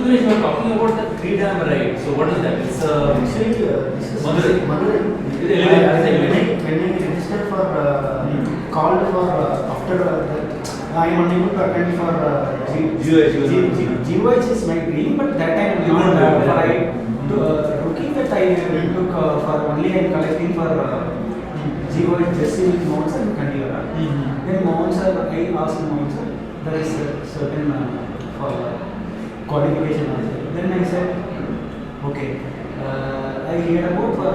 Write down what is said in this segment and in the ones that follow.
Ganesh, you are talking about the 3-dam ride. So what is that? It's actually this is Madurai. When I registered for called for after I am unable to attend for GOH is my dream, but that time not for I rookie that I took for only I am collecting for GOH Jesse with Mohan and Kandivara. Then Mohan sir, I asked Mohan sir, there is a certain for qualification also. Then I said, okay, I heard about for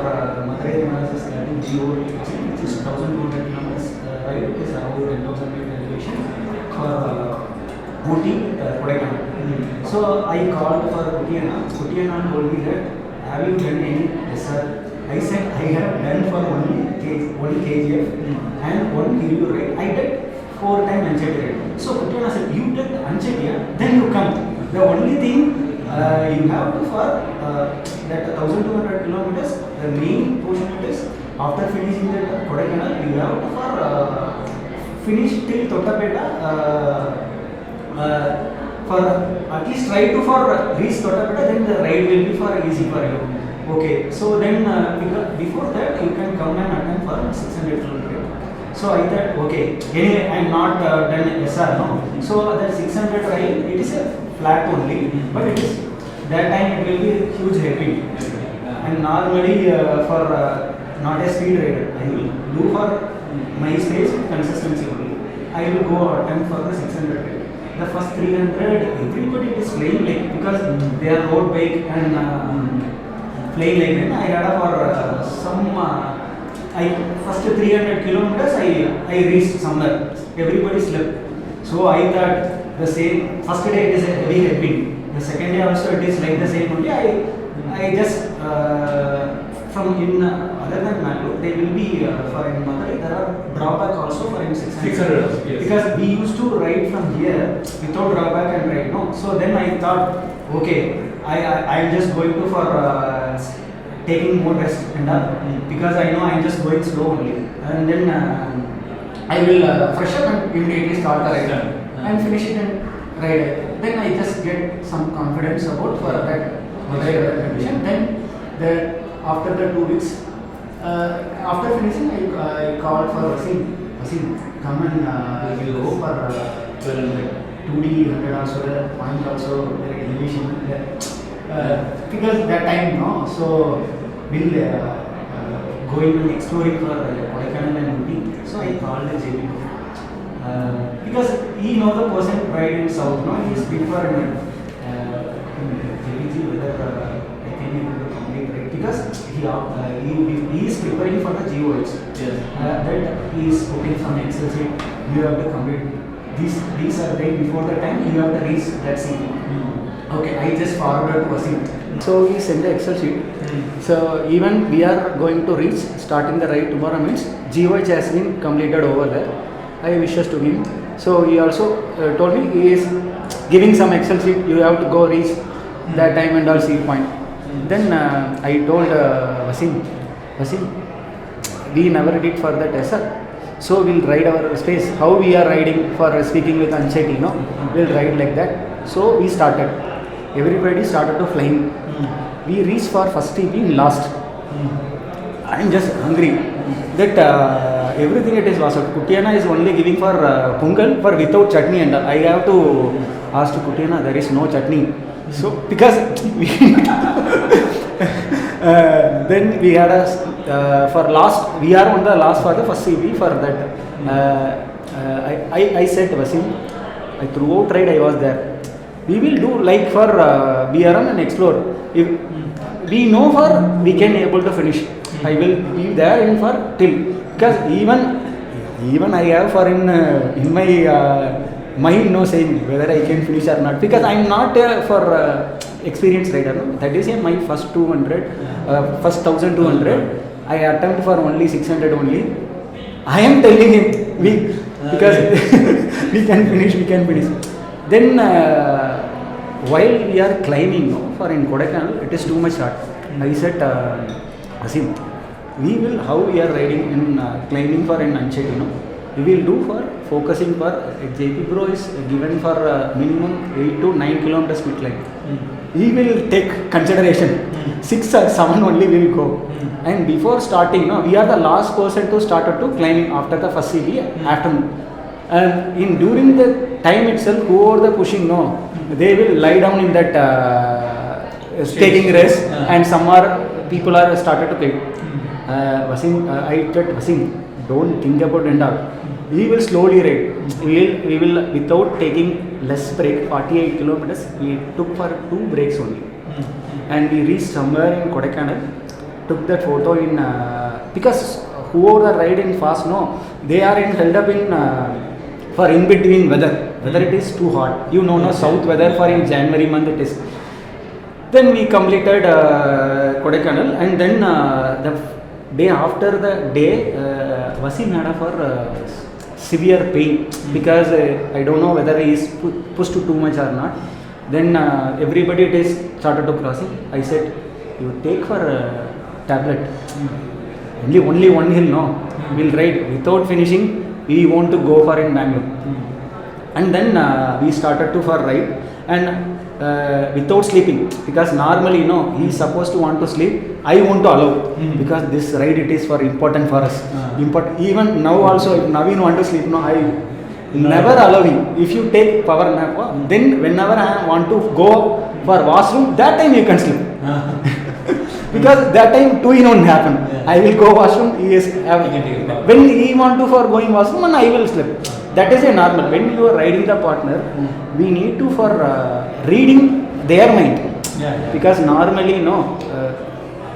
Madurai analysis starting GOH, which is 1200 kilometers, right? It is around 10,000 meter elevation for Ooty, Kodaikanal. So I called for Putiana told me that, have you done any? Yes sir. I said I have done for one KGF and one KU ride. I did 4 times Anchetty ride. So Putiana said, you did Anchetty, then you come. The only thing you have to for that 1200 kilometers, the main portion it is after finishing the Kodaikanal, you have to for finish till Tottapeta. For at least try to for reach Tottapeta, then the ride will be for easy for you. Okay, so then before that you can come and attend for 600 km. So I thought, okay, anyway I am not done SR, no. So the 600 ride, it is a flat only, but it is that time it will be a huge headwind. And normally for not a speed rider, I will do for my space with consistency only. I will go attempt for the 600 ride. The first 300, everybody is flying like because they are road bike and flying like that. I had for some. First 300 kilometers I reached somewhere. Everybody slept. So I thought the same. First day it is a heavy headwind. The second day also it is like the same only. I just from in other than Mangalore, they will be for in Madurai there are drawback also for in 600. Yes. Because we used to ride from here without drawback and ride. No. So then I thought, okay, I am just going to for taking more rest and because I know I am just going slow only, and then I will fresh up and immediately start the ride and finish it and ride it. Then I just get some confidence about for that condition. Then after the 2 weeks, after finishing, I called for Vasim, come and we'll go for 2D 100 also there, point also there, elevation there. Because that time no, so we'll going and exploring for Kodaikanal and Ooty. So I called the JB because he know the person right in south. No, he is before in JBG whether I think he will complete right because he is preparing for the GOH. Yes. That he is putting some Excel sheet. You have to complete these are right before the time you have to reach that seat. Okay, I just forwarded to Vasim. So he sent the Excel sheet. So even we are going to reach starting the ride tomorrow means GOH has been completed over there. I wishes to him. So he also told me he is giving some Excel sheet. You have to go reach that time and all see point. Then I told Vasim, we never did for that SR. So we'll ride our space. How we are riding for speaking with Anchetty, no? We'll ride like that. So we started. Everybody started to flying. We reached for first TP in last. I am just hungry. That everything it is lost. Kutiana is only giving for pungal for without chutney and all. I have to ask to Kutiana, there is no chutney. So because we then we had a for last, we are on the last for the first CP for that. I said Vasim, throughout ride I was there. We will do like for BRM and explore. If we know for we can able to finish. I will be there in for till because even I have for in my mind no saying whether I can finish or not because I am not for experienced rider. No? That is my first 200, first 1200. I attempt for only 600 only. I am telling him because we can finish. Then while we are climbing for in Kodaikanal, it is too much hard. I said, Asim, we will how we are riding in climbing for in Anchetty, we will do for focusing for JP Bro is given for minimum 8 to 9 kilometers speed line. He will take consideration. 6 or 7 only will go. And before starting, no, we are the last person to start to climb after the first CB afternoon. And during the time itself, whoever the pushing, no, they will lie down in that taking rest, and some are people are started to climb. Wasim, I told Wasim, don't think about it all. We will slowly ride. We will without taking less break. 48 kilometers. We took for 2 breaks only, and we reached somewhere in Kodaikanal. Took that photo in because whoever ride in fast, no, they are held up in for in between weather. Whether it is too hot, you know, no south weather for in January month it is. Then we completed Kodaikanal, and then the day after the day, Wasim had for severe pain because I don't know whether he is pushed too much or not. Then everybody it is started to crossing. I said, you take for tablet. Only one hill, no. We'll ride without finishing. We want to go for in Bangalore. And then we started to for ride and without sleeping, because normally, no, he is supposed to want to sleep. I want to allow because this ride it is for important for us. Even now also, if Naveen want to sleep, no, I never allow him. If you take power nap, then whenever I want to go for washroom, that time you can sleep. Because that time 2 in 1 happen. I will go washroom. When he want to for going washroom, and I will sleep. That is a normal. When you are riding the partner, we need to for reading their mind. Because normally, no.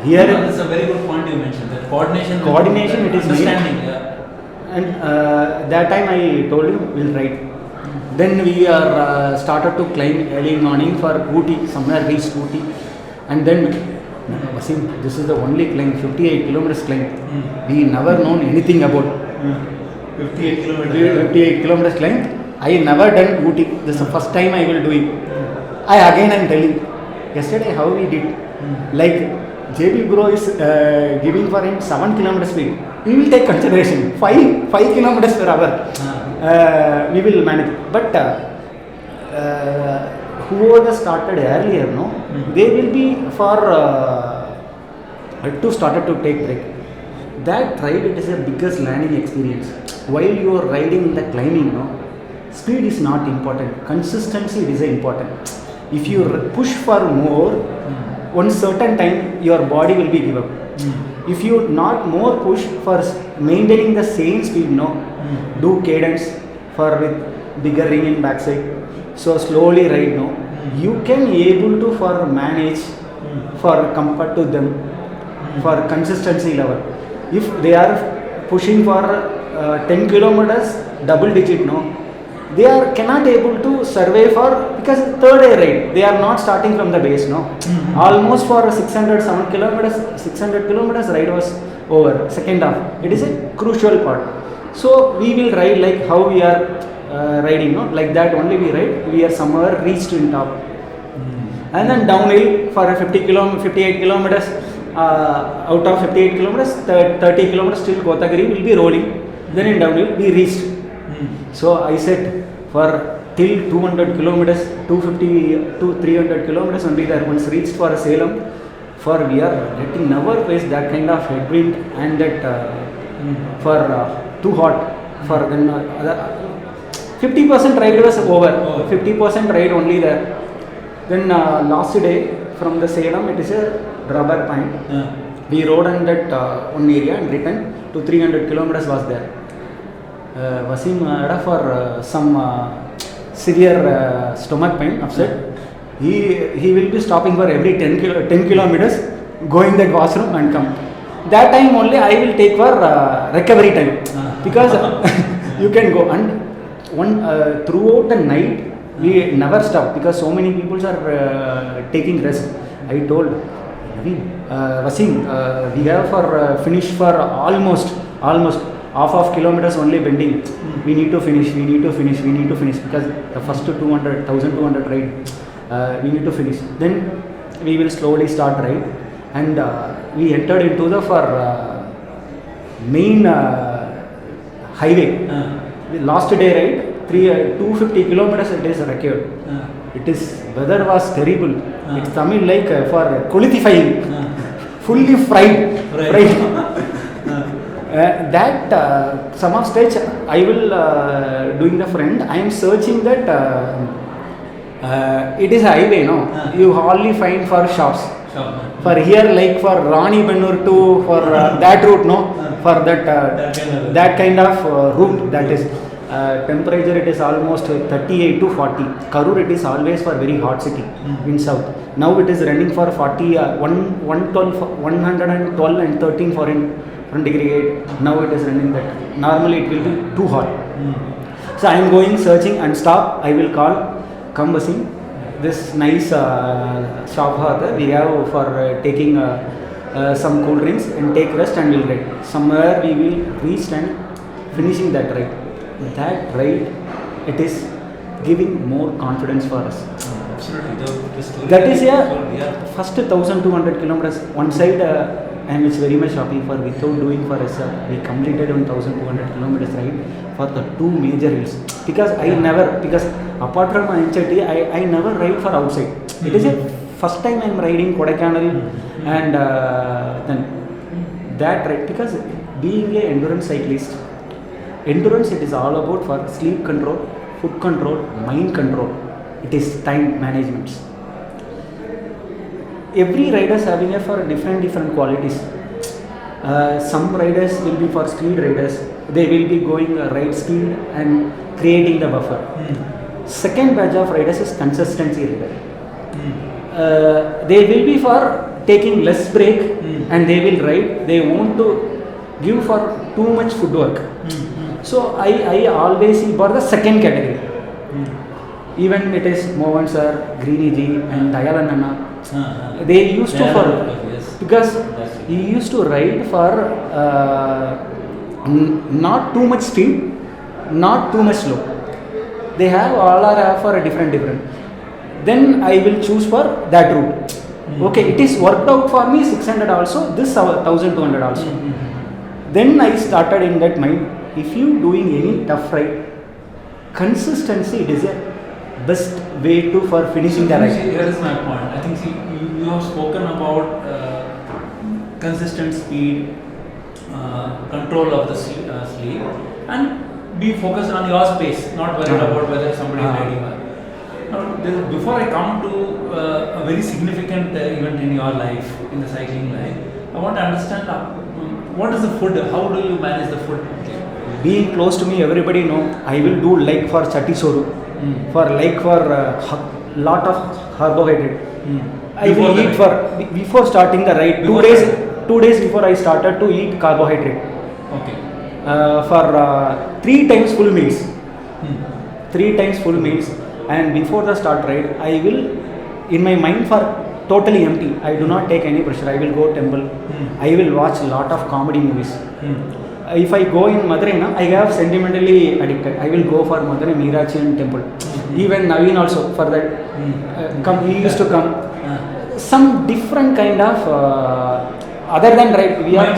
Here that's a very good point you mentioned. That coordination it is understanding. And that time I told him we'll ride. Then we are started to climb early morning for Ooty. Somewhere reached Ooty, and then Wasim, this is the only climb, 58 kilometers climb. We never known anything about 58 kilometers. 58 kilometers climb. I never done Ooty. This is the first time I will do it. I am telling. Yesterday how we did. Like JB Bro is giving for him 7 kilometers speed. We will take consideration 5 kilometers per hour. We will manage. But whoever started earlier, no, they will be for to started to take break. That ride, it is a biggest learning experience. While you are riding in the climbing, no, speed is not important. Consistency is important. If you push for more, one certain time your body will be give up. If you not more push for maintaining the same speed, no, do cadence for with bigger ring in backside. So slowly ride, no, you can able to for manage for compared to them for consistency level. If they are pushing for 10 kilometers double digit, no, they are cannot able to survey for, because third day ride they are not starting from the base, no. Almost for 600 kilometers ride was over second half. It is a crucial part. So we will ride like how we are riding, no, like that only we ride. We are somewhere reached in top, and then downhill for 58 kilometers. Out of 58 kilometers, 30 kilometers still Kotagiri will be rolling. Then in downhill we reached. So I said for till 200 kilometers, 250 to 300 kilometers only there. Once reached for Salem, for we are getting never face that kind of headwind, and that for too hot. For then 50% ride was over. 50% ride only there. Then last day from the Salem, it is a drawback point. We rode on that one area and returned to 300 kilometers was there. Wasim for some severe stomach pain, upset. He will be stopping for every 10 kilometers, going that washroom and come. That time only I will take for recovery time, because you can go, and one throughout the night we never stop because so many people are taking rest. I told Wasim, we have for finish for almost half of kilometers only bending. We need to finish because the first 1,200 ride we need to finish. Then we will slowly start ride, and we entered into the for main highway. Last day ride, 250 kilometers it is record. It is, weather was terrible. It's Tamil like for qualifying. Fully fried. That some of stage I will doing the friend. I am searching that it is a highway, no? You hardly find for shops. For here, like for Rani Bennur to for that route, no? For that kind of route, that is temperature. It is almost 38 to 40. Karur, it is always for very hot city in south. Now it is running for 40, 112 and 13 foreign degree. Now it is running that. Normally it will be too hot. So I am going searching and stop. I will call, come Basim. This nice shop we have for taking some cool drinks and take rest and we'll ride. Somewhere we will reach and finishing that ride. That ride, it is giving more confidence for us. Absolutely. That is first 1200 kilometers. One side I am very much happy for without doing for us. We completed 1200 kilometers ride for the two major hills. Because apart from Anchetty, I never ride for outside. It is a first time I am riding Kodaikanal and then that ride, because being an endurance cyclist, endurance it is all about for sleep control, food control, mind control. It is time management. Every rider is having for different qualities. Some riders will be for speed riders. They will be going ride speed and creating the buffer. Second batch of riders is consistency rider. They will be for taking less break and they will ride. They want to give for too much footwork. So I always see for the second category. Even it is Mohan sir, Greeny ji and Dayalan Anna. They used to for because he used to ride for not too much speed, not too much slow. They have all are for a different. Then I will choose for that route. Okay, it is worked out for me 600 also. This 1200 also. Then I started in that mind. If you doing any tough ride, consistency it is a best way to for finishing the ride. Here is my point. I think you have spoken about consistent speed, control of the sleep, and be focused on your space, not worried about whether somebody is riding well. Now, before I come to a very significant event in your life, in the cycling life, I want to understand what is the food, how do you manage the food? Being close to me, everybody know I will do like for chatti soru, for lot of carbohydrate. I will eat for before starting the ride. 2 days before I started to eat carbohydrate. Okay. For 3 times full meals. 3 times full meals, and before the start ride, I will in my mind for totally empty. I do not take any pressure. I will go temple. I will watch a lot of comedy movies. If I go in Madurai, I have sentimentally addicted. I will go for Madurai Meerachi and temple. Even Naveen also for that. He used to come. Some different kind of other than ride. We are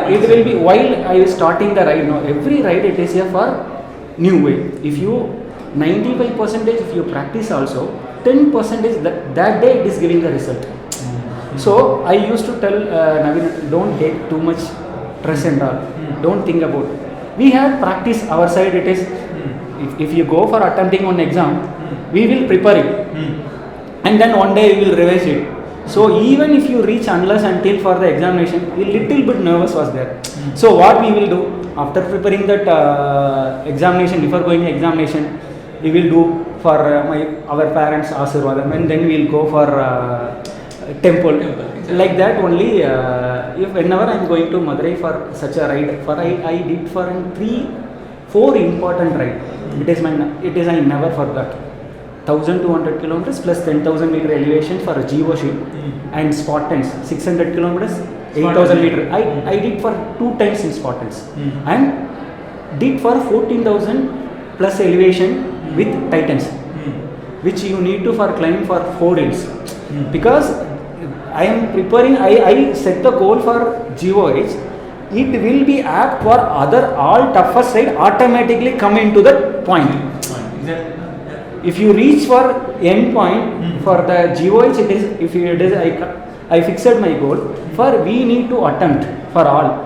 it will be while I was starting the ride. No, every ride it is here for new way. If you 95% if you practice also, 10% that day it is giving the result. So I used to tell Naveen, don't take too much stress and all. Don't think about it. We have practice our side. It is if you go for attempting one exam, we will prepare it, and then one day we will revise it. So even if you reach unless until for the examination, a little bit nervous was there. So what we will do after preparing that examination, before going examination, we will do for our parents Asirvadam, and then we will go for temple. Like that only. If whenever I am going to Madurai for such a ride, for I did for 3-4 important ride. It is I never forgot. 1200 kilometers plus 10,000 meter elevation for a Geo sheet and Spartans 600 kilometers 8,000 meter. I did for 2 times in Spartans and did for 14,000 plus elevation with Titans, which you need to for climb for 4 hills. Because I am preparing, I set the goal for GOH it will be apt for other all tougher side automatically come into the point. If you reach for end point for the GOH, it is I fixed my goal for we need to attempt for all.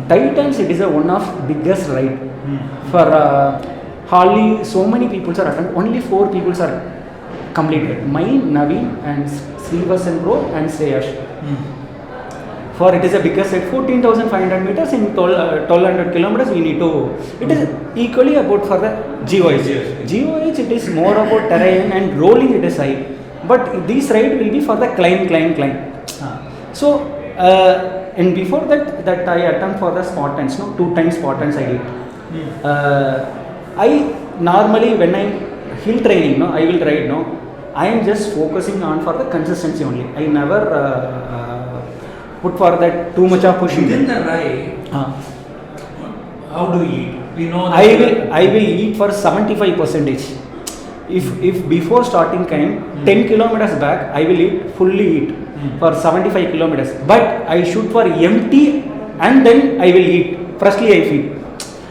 Titans it is a one of biggest ride for hardly so many people are attempt, only 4 people are completed. Mine, Naveen and Srivasan Bro and Sreyash. For it is a biggest set, 14,500 meters in 1200 kilometers we need to, it is equally about for the GOH. GOH it is more about terrain and rolling it is high, but this ride will be for the climb. So and before that I attempt for the Spartans, 2 times Spartans I did. I normally when I hill training, I will ride, I am just focusing on for the consistency only. I never put for that too much of pushing. Within the ride, how do you eat? We know that I will eat for 75%. If before starting came 10 kilometers back, I will fully eat for 75 kilometers. But I shoot for empty and then I will eat. Firstly I feed.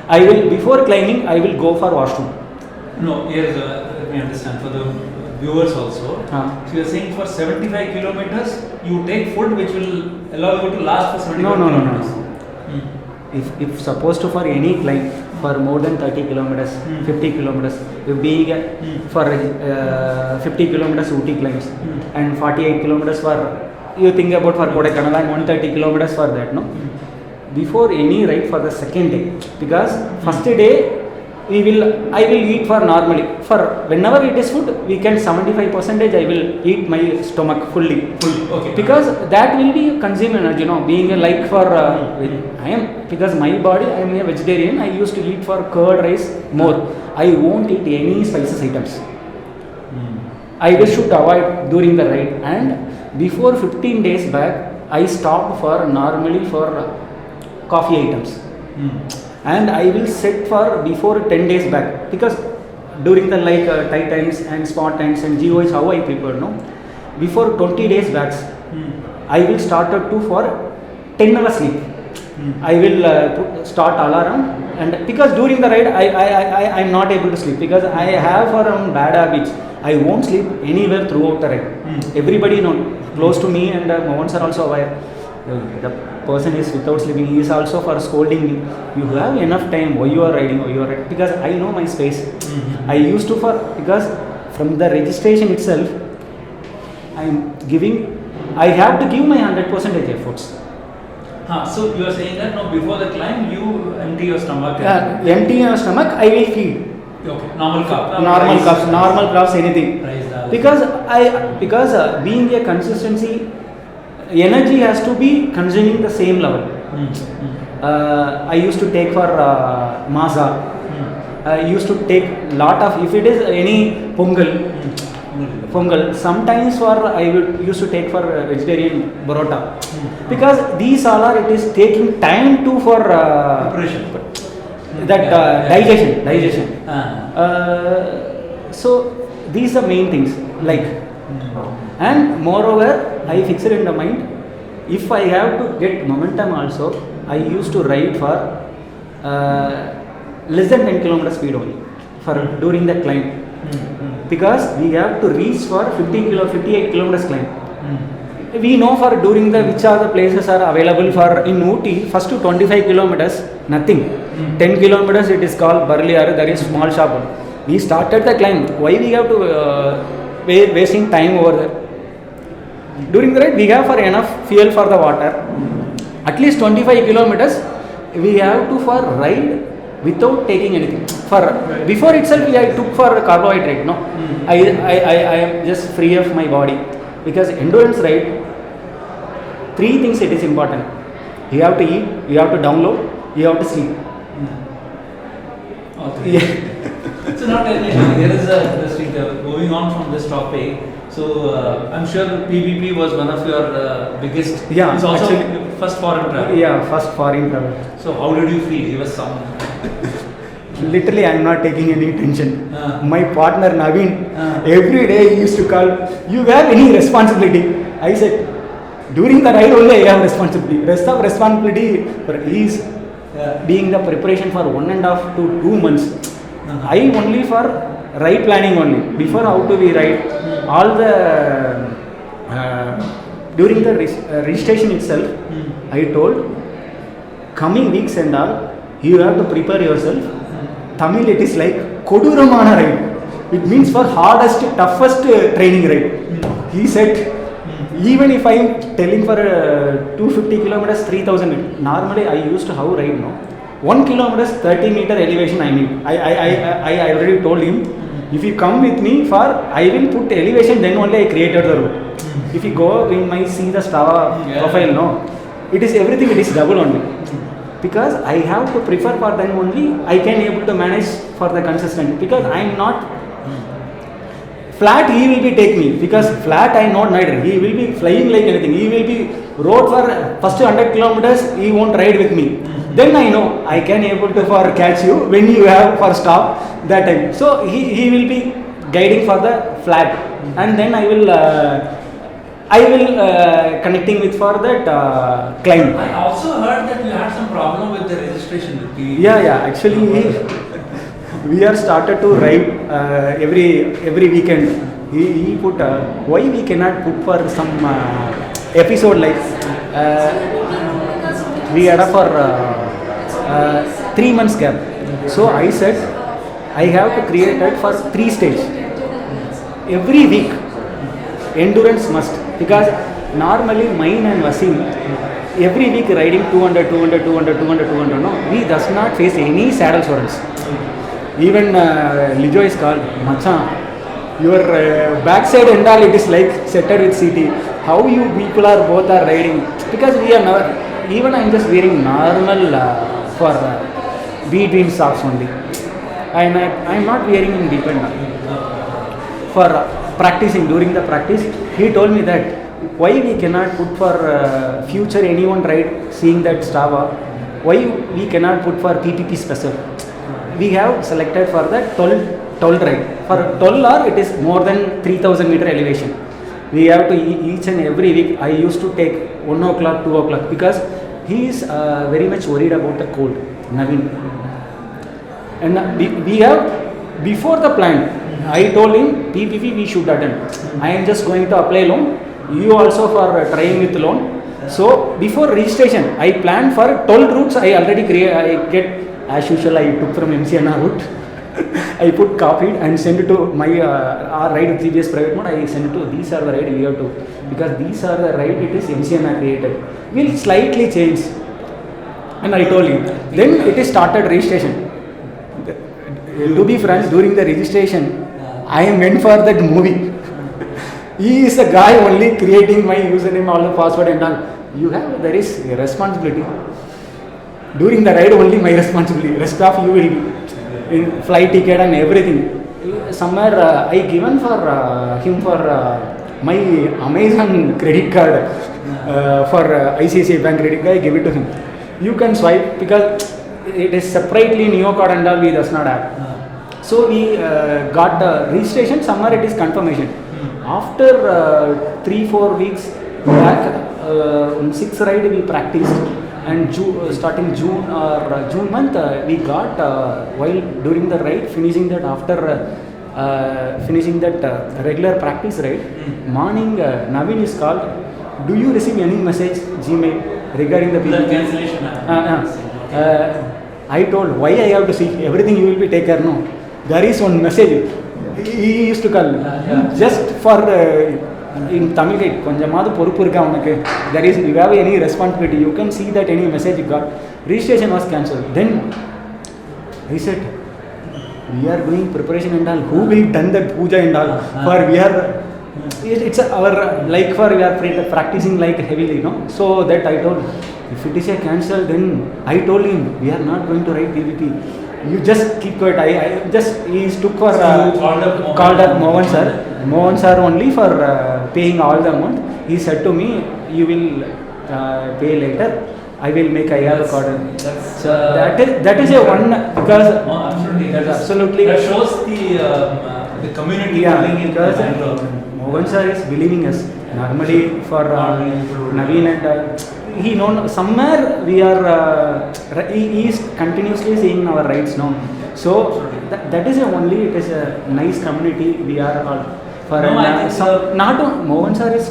I will before climbing I will go for washroom. No, yes, let me understand for the viewers also. So you are saying for 75 kilometers you take food which will allow you to last for 75 kilometers. No. If supposed to for any climb for more than 30 kilometers, 50 kilometers, if being for 50 kilometers Ooty climbs and 48 kilometers for you think about for Kodaikanal and 130 kilometers for that, before any ride for the second day, because first day I will eat for normally for whenever it is food we can 75% I will eat my stomach fully. Okay. Because that will be consume energy, being a like for I am, because my body I am a vegetarian, I used to eat for curd rice more. I won't eat any spices items. I will should avoid during the ride, and before 15 days back I stopped for normally for coffee items. And I will set for before 10 days back, because during the like Titans and Spartans and GOH how I prepare, before 20 days back I will start to for 10 hours sleep. I will start alarm, and because during the ride I am not able to sleep because I have around bad habits. I won't sleep anywhere throughout the ride. Everybody close to me and ones are also aware. The person is without sleeping, he is also for scolding me. You have enough time, why you are riding, because I know my space. I used to because from the registration itself, I have to give my 100% efforts. So you are saying that before the climb you empty your stomach? Empty your stomach, I will feed. Okay, normal carbs, anything. Because being a consistency, energy has to be consuming the same level. I used to take for masa. I used to take lot of, if it is any pongal. Sometimes I used to take for vegetarian parota. Because these all are, it is taking time to for preparation. Digestion. So these are main things like. And moreover, I fixed in the mind, if I have to get momentum also, I used to ride for less than 10 km speed only for during the climb. Because we have to reach for 58 kilometers climb. We know for during the which are the places are available for in Ooty, first to 25 kilometers, nothing. 10 kilometers it is called Barliar, there is small shop. We started the climb. Why we have to wasting time over there? During the ride we have for enough fuel for the water. At least 25 kilometers we have to for ride without taking anything. For before itself I took for carbohydrate. I am just free of my body, because endurance ride 3 things it is important. You have to eat, you have to download, you have to sleep. Okay. Yeah. So now tell me, there is moving on from this topic. So I'm sure PBP was one of your biggest. Yeah. It's also actually, first foreign travel. Yeah, first foreign travel. So how did you feel? Give us some. Literally, I am not taking any tension. My partner Naveen, every day he used to call, you have any responsibility? I said, During the ride only I have responsibility. Rest of responsibility for is being the preparation for 1.5 to 2 months. I only for ride planning only. Before how to be ride, all the during the registration itself, I told coming weeks and all, you have to prepare yourself. Tamil it is like Koduramana ride. It means for hardest, toughest training ride. He said, even if I am telling for 250 kilometers, 3000, normally I used to have ride no. 1 kilometers, 30 meter elevation I need. I already told him, if you come with me for, I will put elevation, then only I created the route. If you go, we might see the Strava profile, no. It is everything, it is double only. Because I have to prefer for them only, I can able to manage for the consistent. Because I am not flat, he will be take me. Because flat I am not rider. He will be flying like anything. He will be road for first 100 kilometers, he won't ride with me. Then I know I can able to for catch you when you have for stop that time. So he will be guiding for the flat, and then I will connecting with for that climb. I also heard that you had some problem with the registration with the. Yeah. Actually, we are started to ride every weekend. He put why we cannot put for some episode like we had for 3 months gap. So I said I have to create that for 3 stage. Every week endurance must, because normally mine and Wasim every week riding 200 no, we does not face any saddle sorrows. Even Lijo is called Machan, your backside and all it is like setted with CT. How you people are both are riding, because we are never, even I am just wearing normal for between socks only. I am not wearing in deep end for practicing. During the practice he told me that why we cannot put for future anyone ride seeing that Strava, why we cannot put for PPP special. We have selected for the 12 ride. For 12 hour it is more than 3000 meter elevation. We have to each and every week. I used to take 1 o'clock, 2 o'clock, because he is very much worried about the cold, Naveen. And we have before the plan. I told him PPP we should attend. I am just going to apply loan. You also for trying with loan. So before registration, I planned for 12 routes. I already create. I get as usual. I took from MCNR route. I put copied and sent it to my our ride with GPS private mode. I sent it to these are the ride we have to, because these are the ride it is MCNR created. Will slightly change. And I told him. Then it is started registration. To be frank, during the registration, I am meant for that movie. He is the guy only creating my username, all the password and all. There is a responsibility. During the ride only my responsibility. Rest of you will be in flight ticket and everything. Somewhere I given for him for my Amazon credit card for ICICI Bank credit card. I give it to him. You can swipe, because it is separately Neo card and all we does not have. So we got registration. Somewhere it is confirmation. After 3-4 weeks back, 6th ride we practiced, and starting June or June month we got while during the ride finishing that after finishing that regular practice ride, morning Naveen is called. Do you receive any message Gmail regarding the PPP? Cancellation. I told why I have to see everything you will be take care. No, there is one message. He used to call just for in Tamil guide konjamaadu poruppu irukka unakku, there is you have any responsibility, you can see that any message you got. Registration was cancelled. Then I said we are doing preparation and all, who will done that puja and all, for we are it's our like for we are practicing like heavily, so that I told if it is a cancel, then I told him we are not going to write PPP. You just keep quiet. I just he took for called up Mohan sir. Mohan sir only for paying all the amount. He said to me, you will pay later. I will make IR record. So that is a one, because absolutely that shows the community. Yeah, because Mohan sir is believing us. Normally for Naveen and he know somewhere we are he is continuously seeing our rights now. So that is only it is a nice community we are all for. No, I think some, not Mohan sir is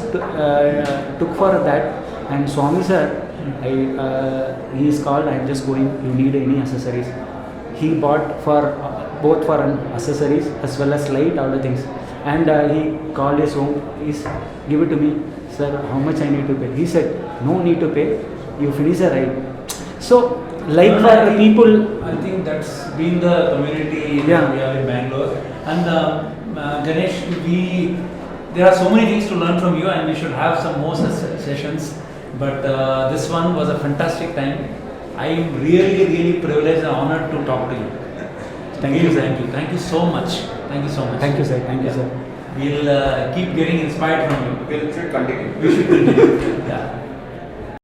took for that, and Swami sir he is called. I am just going. You need any accessories? He bought for both for accessories as well as light, all the things. And he called his home. He's give it to me, sir. How much I need to pay? He said, no need to pay. You finish the ride. So like No, for I think- people. I think that's been the community we Yeah. have in Bangalore. And Ganesh, there are so many things to learn from you, and we should have some more sessions. But this one was a fantastic time. I am really, really privileged and honored to talk to you. Thank Really, you, sir. thank you. Thank you so much. Thank you so much. Thank you, sir. Thank you, Yeah. sir. We'll keep getting inspired from you. We'll continue. We should continue. Yeah.